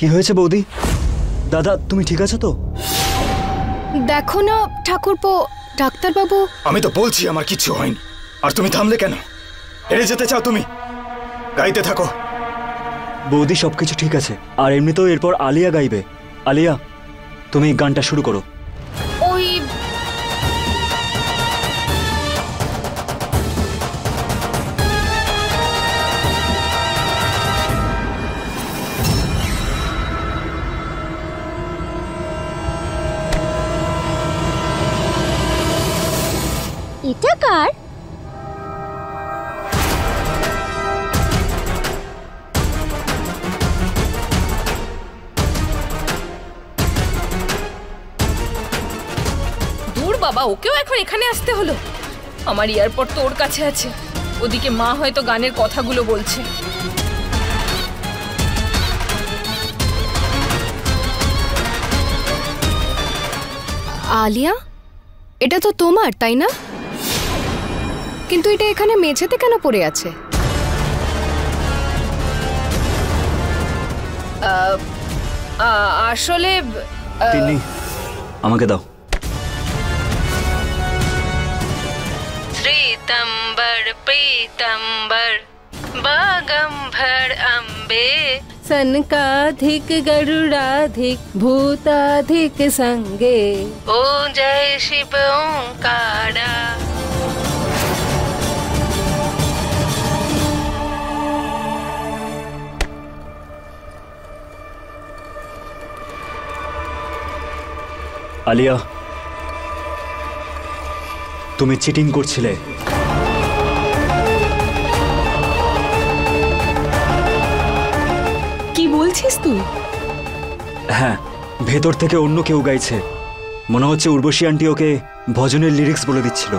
কি হয়েছে বৌদি? দাদা তুমি ঠিক আছো তো? দেখো না ঠাকুরপো, ডাক্তারবাবু। আমি তো বলছি আমার কিচ্ছু হয়নি, আর তুমি থামলে কেন? হেরে যেতে চাও তুমি? গাইতে থাকো। বৌদি সবকিছু ঠিক আছে, আর এমনিতেও এরপর আলিয়া গাইবে। আলিয়া তুমি গানটা শুরু করো। ওই এটা কার? দূর বাবা, ওকেও এখন এখানে আসতে হলো। আমার এয়ারপোর্ট তো ওর কাছে আছে, ওদিকে মা হয়তো গানের কথাগুলো বলছে। আলিয়া, এটা তো তোমার তাই না? কিন্তু এটা এখানে মেঝেতে কেন পড়ে আছে? আসলে তিন্নি আমাকে দাও। श्रीतंबर पीतंबर बागंबर अम्बे सनकाधिक गरुडाधिक भूताधिक संगे ओ जय शिव ओंकारा। আলিয়া তুমি চিটিং করছিলে। কি বলছিস তুই? হ্যাঁ, ভেতর থেকে অন্য কেউ গাইছে। মনে হচ্ছে উর্বশী আন্টি ওকে ভজনের লিরিক্স বলে দিচ্ছিল।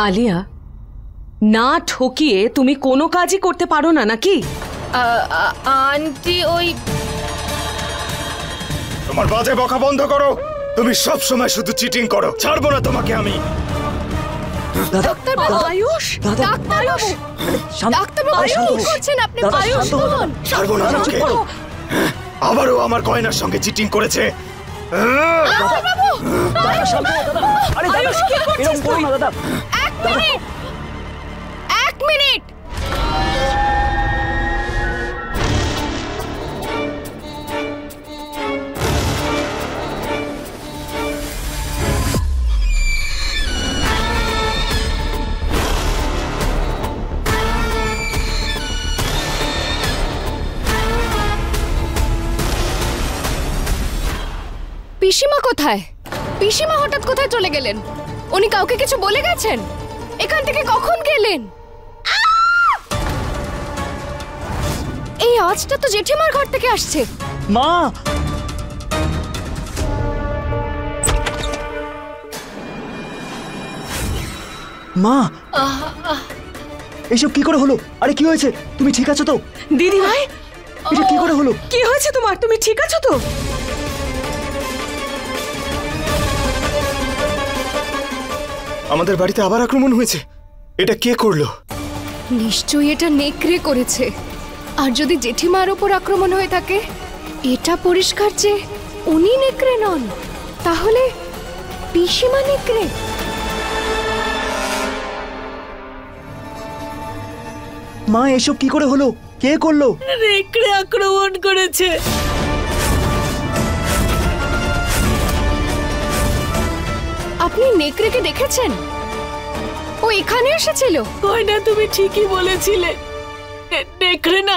আলিয়া, না ঠকিয়ে তুমি কোনো কাজই করতে পারো না নাকি? আন্টি ওই তোমার বাজে বকা বন্ধ করো। তুমি সব সময় শুধু চিটিং করো, ছাড়বো না তোমাকে আমি। আয়ুষ, ডাক্তারবাবু, ডাক্তারবাবু কি করছেন আপনি? আয়ুষ শুনুন। ছাড়বো না তোমাকে। আবারও আমার গয়নার সঙ্গে চিটিং করেছে। ডাক্তারবাবু, আয়ুষ কি করছিস তুই? এক মিনিট। পিসিমা কোথায়? পিসিমা হঠাৎ কোথায় চলে গেলেন? উনি কাউকে কিছু বলে গেছেন? এখান থেকে কখন গেলেন? এই আওয়াজটা তো জেঠিমার ঘর থেকে আসছে। মা, মা এইসব কি করে হলো? আরে কি হয়েছে? তুমি ঠিক আছো তো? দিদি ভাই, এটা কি করে হলো? কি হয়েছে তোমার? তুমি ঠিক আছো তো? আমাদের বাড়িতে আবার আক্রমণ হয়েছে। এটা কে করলো? নিশ্চয়ই এটা নেকড়ে করেছে। আর যদি জেঠিমার উপর আক্রমণ হয়ে থাকে, এটা পরিষ্কার যে উনি নেকড়ে নন। তাহলে পিসিমা নেকড়ে। মা এসব কি করে হলো? কে করলো? নেকড়ে আক্রমণ করেছে। আপনি নেকড়েকে দেখেছেন? ও এখানে এসেছিল? গয়না, তুমি ঠিকই বলেছিলে। নেকড়ে না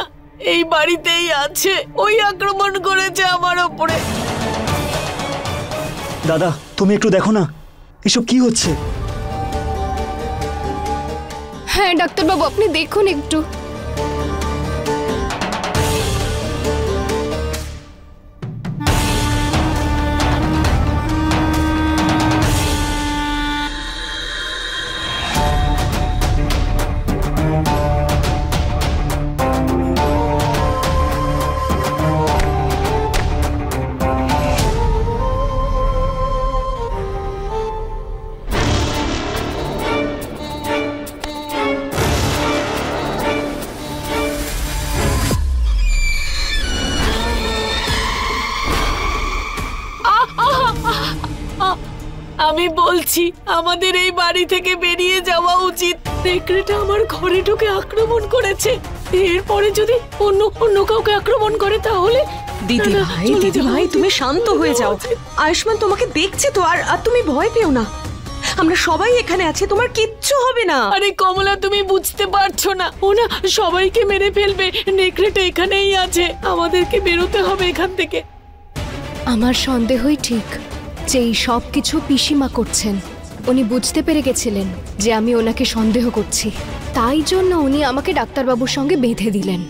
এই বাড়িতেই আছে। ওই আক্রমণ করেছে আমার ওপরে। দাদা তুমি একটু দেখো না, এসব কি হচ্ছে? হ্যাঁ ডাক্তারবাবু, আপনি দেখুন একটু। আমি বলছি আমাদের এই বাড়ি থেকে বেরিয়ে যাওয়া উচিত। নেকড়েটা আমার ঘরে ঢুকে আক্রমণ করেছে, এরপরে যদি অন্য অন্য কাউকে আক্রমণ করে তাহলে। দিদি না, ভাই চলে দিদি যাওয়া ভাই উচিত। তুমি শান্ত হয়ে যাও। আয়ুষ্মান তোমাকে দেখছে তো, আর আর তুমি ভয় পেও না, আমরা সবাই এখানে আছি, তোমার কিচ্ছু হবে না। আরে কমলা, তুমি বুঝতে পারছো না, ও না সবাইকে মেরে ফেলবে। নেকড়েটা এখানেই আছে, আমাদেরকে বেরোতে হবে এখান থেকে। আমার সন্দেহই ঠিক যে এই সব কিছু পিসিমা করছেন। উনি বুঝতে পেরে গেছিলেন যে আমি ওনাকে সন্দেহ করছি, তাই জন্য উনি আমাকে ডাক্তারবাবুর সঙ্গে বেঁধে দিলেন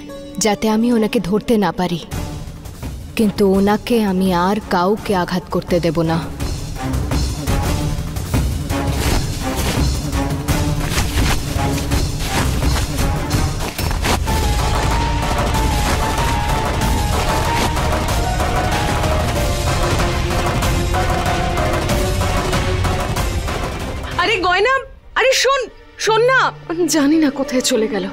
যাতে আমি ওনাকে ধরতে না পারি। কিন্তু ওনাকে আমি আর কাউকে আঘাত করতে দেব না। আরে গয়না, আরে শোন শোন না, জানি না কোথায় চলে গেল।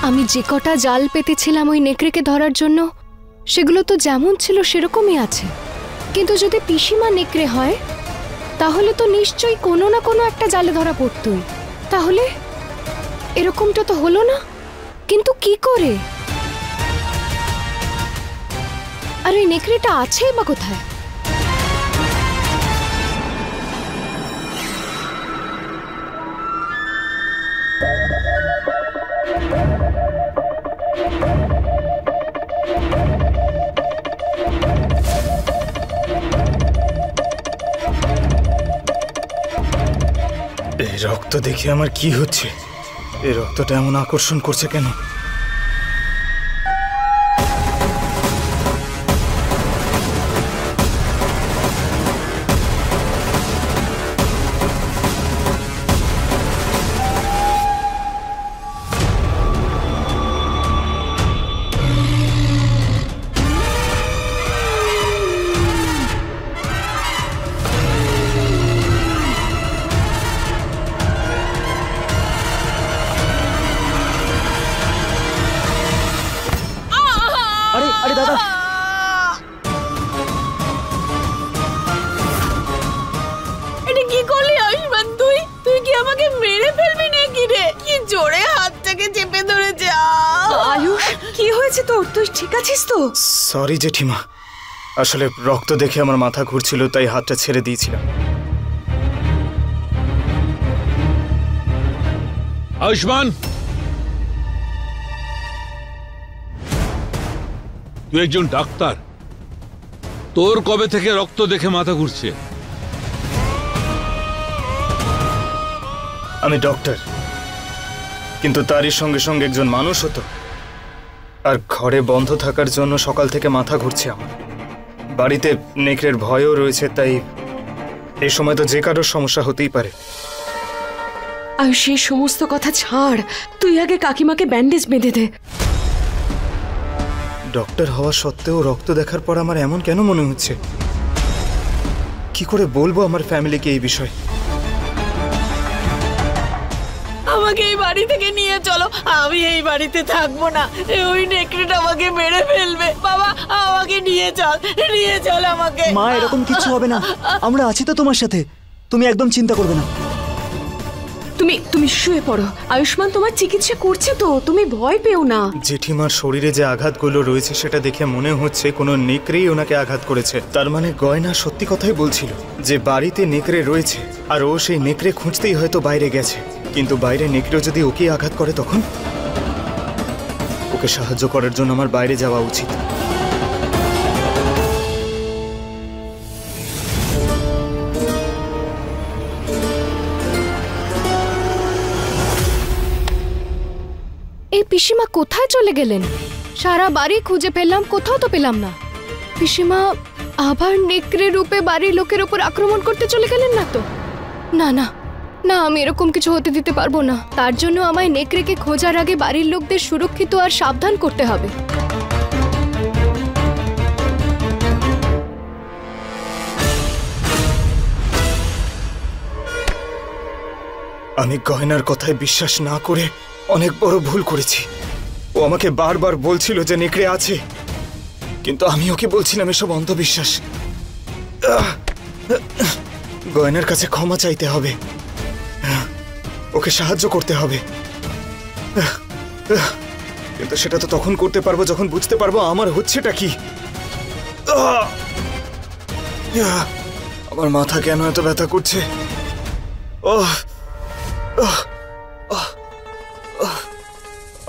আমি যে কটা জাল পেতেছিলাম ওই নেকড়েকে ধরার জন্য, সেগুলো তো যেমন ছিল সেরকমই আছে। কিন্তু যদি পিসিমা নেকড়ে হয় তাহলে তো নিশ্চয়ই কোনো না কোনো একটা জালে ধরা পড়তই। তাহলে এরকমটা তো হলো না, কিন্তু কি করে? আর ওই নেকড়েটা আছেই বা কোথায়? এই রক্ত দেখে আমার কি হচ্ছে? এই রক্তটা এমন আকর্ষণ করছে কেন? আরে আরে দাদা, এটা কি করলি আয়ুষ্মান? তুই তুই কি আমাকে মেরে ফেলবি নাকি রে? কি জোরে হাতটাকে চেপে ধরেছে। আয়ুষ কি হয়েছে তোর? তুই ঠিক আছিস তো? সরি জেঠিমা, আসলে রক্ত দেখে আমার মাথা ঘুরছিল তাই হাতটা ছেড়ে দিয়েছিলাম। আয়ুষ্মান, তুই একজন ডাক্তার, তোর কবে থেকে রক্ত দেখে মাথা ঘুরছে? আমি ডক্টর, কিন্তু তারই সঙ্গে সঙ্গে একজন মানুষ হতো। আর ঘরে বন্ধ থাকার জন্য সকাল থেকে মাথা ঘুরছে আমার। বাড়িতে নেকড়ের ভয়ও রয়েছে, তাই এই সময় তো যে কারোর সমস্যা হতেই পারে। আয়ুষ এই সমস্ত কথা ছাড়, তুই আগে কাকিমাকে ব্যান্ডেজ বেঁধে দে। ডক্টর হওয়া সত্ত্বেও রক্ত দেখার পর আমার এমন কেন মনে হচ্ছে? কি করে বলবো আমার ফ্যামিলিকে এই বিষয়? আমাকে এই বাড়ি থেকে নিয়ে চলো, আমি এই বাড়িতে থাকবো না। ওই নেকড়েটা আমাকে মেরে ফেলবে। বাবা, আমাকে নিয়ে চল আমাকে। মা এরকম কিছু হবে না, আমরা আছি তো তোমার সাথে, তুমি একদম চিন্তা করবে না। তুমি শুয়ে পড়ো, আয়ুষ্মান তোমার চিকিৎসা করছে তো, তুমি ভয় পেও না। জেঠিমার শরীরে যে আঘাতগুলো রয়েছে সেটা দেখে মনে হচ্ছে কোনো নেকড়েই ওনাকে আঘাত করেছে। তার মানে গয়না সত্যি কথাই বলছিল যে বাড়িতে নেকড়ে রয়েছে, আর ও সেই নেকড়ে খুঁজতেই হয়তো বাইরে গেছে। কিন্তু বাইরে নেকড়ে যদি ওকে আঘাত করে তখন ওকে সাহায্য করার জন্য আমার বাইরে যাওয়া উচিত। পিসিমা কোথায় চলে গেলেন? সারা বাড়ি খুঁজে ফেললাম, কোথাও তো পেলাম না। পিসিমা আবার নেকড়ে রূপে বাড়ির লোকের উপর আক্রমণ করতে চলে গেলেন না তো? না না না, আমি এরকম কিছু হতে দিতে পারবো না। তার জন্য আমায় নেকড়েকে খোঁজার আগে বাড়ির লোকদের সুরক্ষিত আর সাবধান করতে হবে। আমি গয়নার কথায় বিশ্বাস না করে অনেক বড় ভুল করেছি। ও আমাকে বারবার বলছিল যে নেকড়ে আছে, কিন্তু আমি ওকে বলছিলাম এসব অন্ধবিশ্বাস। গয়নার কাছে ক্ষমা চাইতে হবে, ওকে সাহায্য করতে হবে। কিন্তু সেটা তো তখন করতে পারবো যখন বুঝতে পারবো আমার হচ্ছেটা কি। আমার মাথা কেন এত ব্যথা করছে?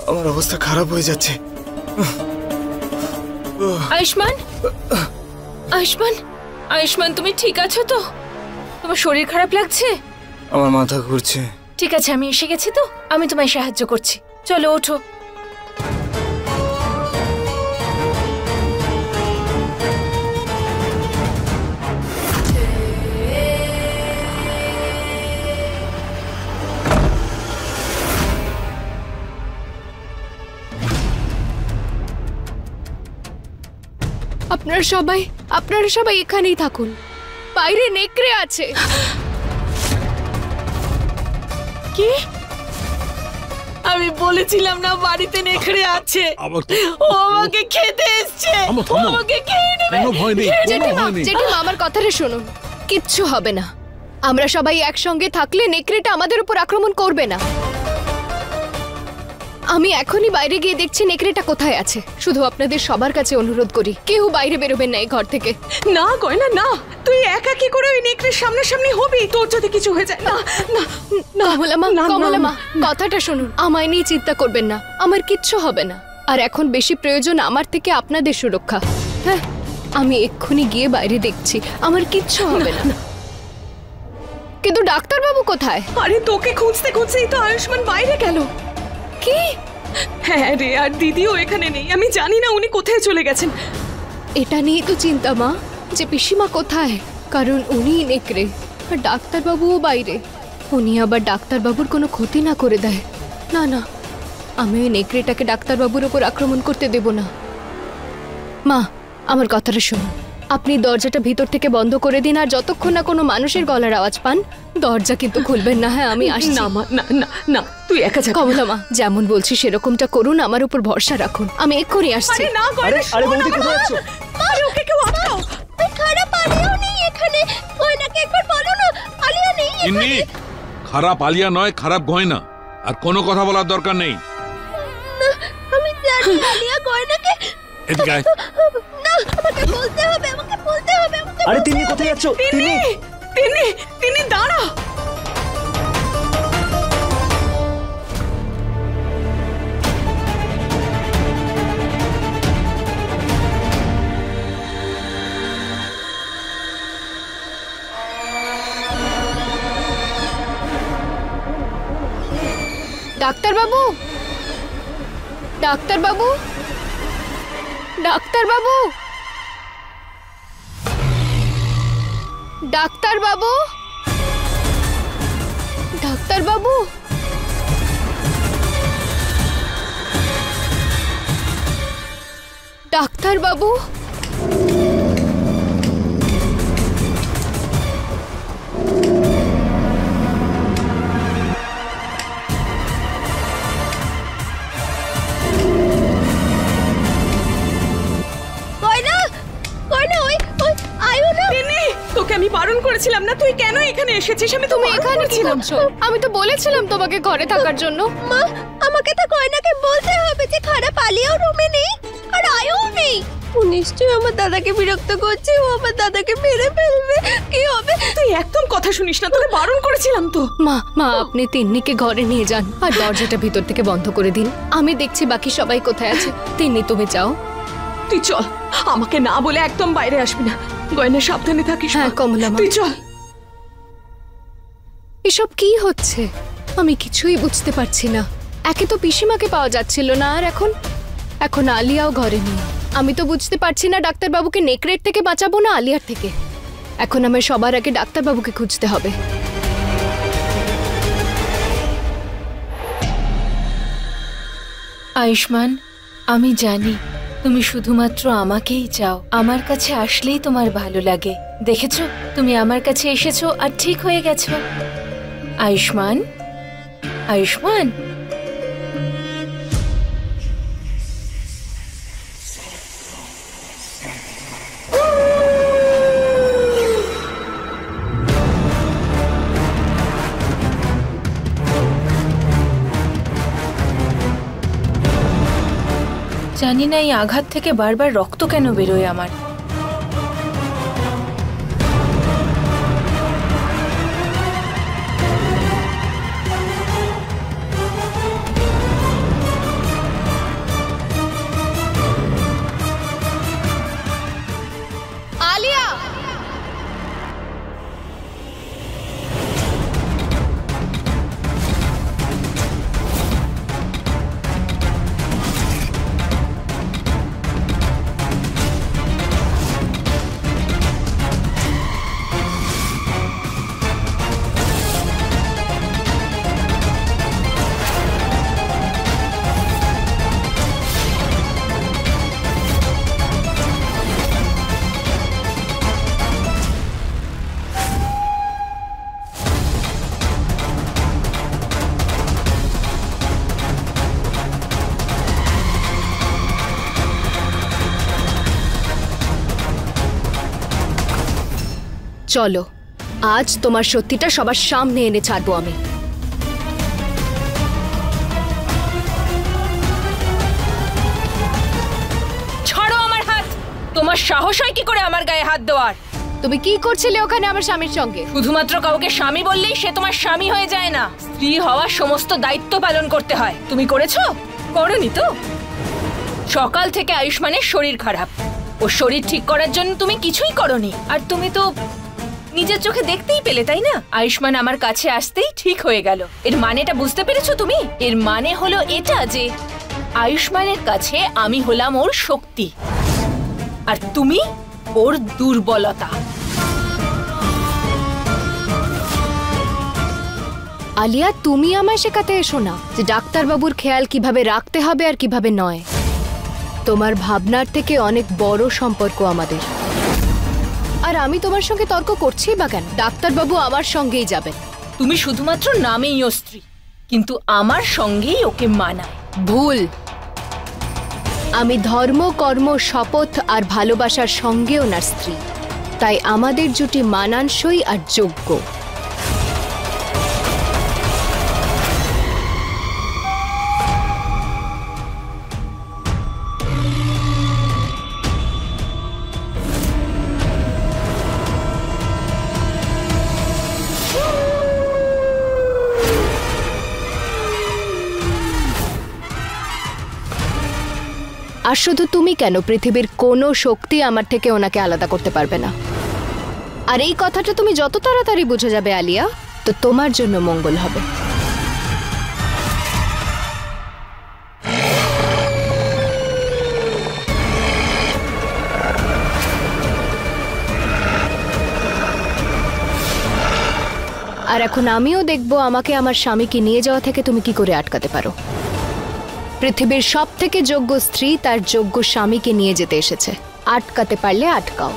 আমার অবস্থা খারাপ হয়ে যাচ্ছে। আয়ুষ্মান, আয়ুষ্মান, আয়ুষ্মান, তুমি ঠিক আছো তো? তোমার শরীর খারাপ লাগছে? আমার মাথা ঘুরছে। ঠিক আছে, আমি এসে গেছি তো, আমি তোমায় সাহায্য করছি। চলো ওঠো। আপনারা সবাই এখানেই থাকুন, বাইরে নেকড়ে আছে। কি? আমি বলেছিলাম না বাড়িতে নেকড়ে আছে। ও আমাকে খেতে এসছে, আমাকে খেয়ে নেবে। কোনো ভয় নেই, কোনো ভয় নেই। জেঠিমা, আমার কথাটা শুনুন, কিচ্ছু হবে না। আমরা সবাই একসঙ্গে থাকলে নেকড়েটা আমাদের উপর আক্রমণ করবে না। আমি এখনই বাইরে গিয়ে দেখছি নেকড়েটা কোথায় আছে। শুধু আপনাদের সবার কাছে অনুরোধ করি, কেউ বাইরে বেরোবেন না এই ঘর থেকে। না গয়না, না, তুই একা কি করে ওই নেকড়ের সামনাসামনি হবি? তোর যদি কিছু হয়ে যায়। না না না, কমলামা, কথাটা শুনুন, আমায় নিয়ে চিন্তা করবেন না, আমার কিচ্ছু হবে না। আর এখন বেশি প্রয়োজন আমার থেকে আপনাদের সুরক্ষা। হ্যাঁ, আমি এক্ষুনি গিয়ে বাইরে দেখছি, আমার কিচ্ছু হবে না। কিন্তু ডাক্তারবাবু কোথায়? আরে তোকে খুঁজতে খুঁজতেই তো আয়ুষ্মান বাইরে গেল। কি? হ্যাঁ রে, আর দিদিও এখানে নেই। আমি জানি না উনি কোথায় চলে গেছেন। এটা নিয়ে তো চিন্তা মা, যে পিসিমা কোথায়, কারণ উনিই নেকড়ে আর ডাক্তারবাবুও বাইরে। উনি আবার ডাক্তারবাবুর কোনো ক্ষতি না করে দেয়। না না, আমি ওই নেকড়েটাকে ডাক্তারবাবুর ওপর আক্রমণ করতে দেব না। মা, আমার কথাটা শুনুন, আপনি দরজাটা ভিতর থেকে বন্ধ করে দিন, আর যতক্ষণ না কোনো মানুষের গলার আওয়াজ পান দরজা কিন্তু খুলবেন না। হ্যাঁ, আমি আসছি। না মা, না না না, তুই একা যা। কমলা মা, যেমন বলছি সেরকমটা করুন, আমার উপর ভরসা রাখুন, আমি এক্ষুনি আসছি। আরে না গয়না, আরে বৌদি কোথায় যাচ্ছ? আরে ওকে কেউ আটকাও। খারাপ আলিয়া নেই এখানে, গয়নাকে একবার বলো না আলিয়া নেই ইন্নি, খারাপ আলিয়া নয়, খারাপ গয়না। আর কোনো কথা বলার দরকার নেই। আমি জানি আলিয়া গয়নাকে। এদিকে আয়। না, আমাকে বলতে হবে, আমাকে বলতে হবে। আরে তিনি কোথায় যাচ্ছ? তিনি তিনি তিনি দাঁড়া। ডাক্তারবাবু, ডাক্তারবাবু, ডাক্তারবাবু, ডাক্তারবাবু, ডাক্তারবাবু, ডাক্তারবাবু, তোকে আমি বারণ করেছিলাম না? তুই কেন এখানে এসেছিস? আমি তো তুমি বারণ এখানে কি করেছিলাম। করছো? আমি তো বলেছিলাম তোমাকে ঘরে থাকার জন্য। মা, আমাকে তো গয়নাকে বলতে হবে যে খারাপ আলিয়াও রুমে নেই আর আয়ও নেই। ও নিশ্চয়ই আমার দাদাকে বিরক্ত করছে, ও আমার দাদাকে মেরে ফেলবে। কি হবে? তুই একদম কথা শুনিস না, তোকে বারণ করেছিলাম তো। মা, আপনি তিন্নিকে ঘরে নিয়ে যান আর দরজাটা ভিতর থেকে বন্ধ করে দিন। আমি দেখছি বাকি সবাই কোথায় আছে। তিন্নি, তুমি যাও। তুই চল, আমাকে না বলে একদম বাইরে আসবি না। গয়না, সাবধানে থাকিস। হ্যাঁ, কমলা মা। তুই চল। এসব কি হচ্ছে? আমি কিছুই বুঝতে পারছি না। একে তো পিসিমাকে পাওয়া যাচ্ছিল না, আর এখন আলিয়াও ঘরে নেই। আমি তো বুঝতে পারছি না ডাক্তারবাবুকে নেকড়ের থেকে বাঁচাবো না আলিয়ার থেকে। এখন আমার সবার আগে ডাক্তারবাবুকে খুঁজতে হবে। আয়ুষ্মান, আমি জানি তুমি শুধুমাত্র আমাকেই চাও। আমার কাছে আসলেই তোমার ভালো লাগে। দেখেছো, তুমি আমার কাছে এসেছো আর ঠিক হয়ে গেছো। আয়ুষ্মান, আয়ুষ্মান, জানি না এই আঘাত থেকে বারবার রক্ত কেন বেরোয় আমার। আলিয়া, চলো আজ তোমার সত্যিটা সবার সামনে এনে ছাড়বো আমি। ছাড়ো আমার হাত। তোমার সাহস হয় কি করে আমার গায়ে হাত দেওয়ার? তুমি কি করছিলে ওখানে আমার স্বামীর সঙ্গে? শুধুমাত্র কাউকে স্বামী বললেই সে তোমার স্বামী হয়ে যায় না। স্ত্রী হওয়ার সমস্ত দায়িত্ব পালন করতে হয়। তুমি করেছো? করোনি তো? সকাল থেকে আয়ুষ্মানের শরীর খারাপ, ওর শরীর ঠিক করার জন্য তুমি কিছুই করোনি। আর তুমি তো নিজের চোখে দেখতেই পেলে, তাই না? আয়ুষ্মান আমার কাছে আসতেই ঠিক হয়ে গেল। এর মানেটা বুঝতে পেরেছো তুমি? এর মানে হলো এটা যে আয়ুষ্মানের কাছে আমি হলাম ওর শক্তি, আর তুমি ওর দুর্বলতা। আলিয়া, তুমি আমায় শেখাতে এসো না যে ডাক্তারবাবুর খেয়াল কিভাবে রাখতে হবে আর কিভাবে নয়। তোমার ভাবনার থেকে অনেক বড় সম্পর্ক আমাদের। আর আমি তোমার সঙ্গে তর্ক করছি বা কেন? ডাক্তারবাবু আমার সঙ্গেই যাবেন। তুমি শুধুমাত্র নামেই ও স্ত্রী, কিন্তু আমার সঙ্গেই ওকে মানায়। ভুল। আমি ধর্ম, কর্ম, শপথ আর ভালোবাসার সঙ্গে ওনার স্ত্রী, তাই আমাদের জুটি মানানসই আর যোগ্য। আর শুধু তুমি কেন, পৃথিবীর কোনো শক্তি আমার থেকে ওনাকে আলাদা করতে পারবে না। আর এই কথাটা তুমি যত তাড়াতাড়ি বুঝে যাবে আলিয়া, তো তোমার জন্য মঙ্গল হবে। আর এখন আমিও দেখব আমাকে আমার স্বামীকে নিয়ে যাওয়া থেকে তুমি কি করে আটকাতে পারো। পৃথিবীর সব থেকে যোগ্য স্ত্রী তার যোগ্য স্বামীকে নিয়ে যেতে এসেছে। আটকাতে পারলে আটকাও।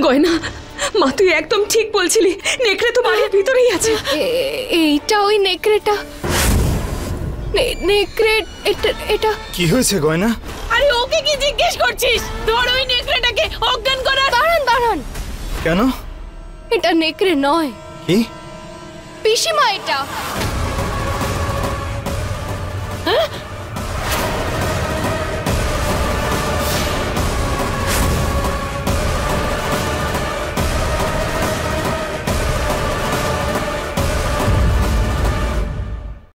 গয়না মা তুই একদম ঠিক বলছিলি, নেকড়ে তো বাড়ির ভিতরেই আছে। এইটা ওই নেকড়েটা। নেকড়ে এটা কি হয়েছে গয়না? আরে ওকে কি জিজ্ঞেস করছিস? ধর ওই নেকড়েটাকে অজ্ঞান করা। দাঁড়ান। কেন? এটা নেকড়ে নয়, কি? পিসিমা এটা। হ্যাঁ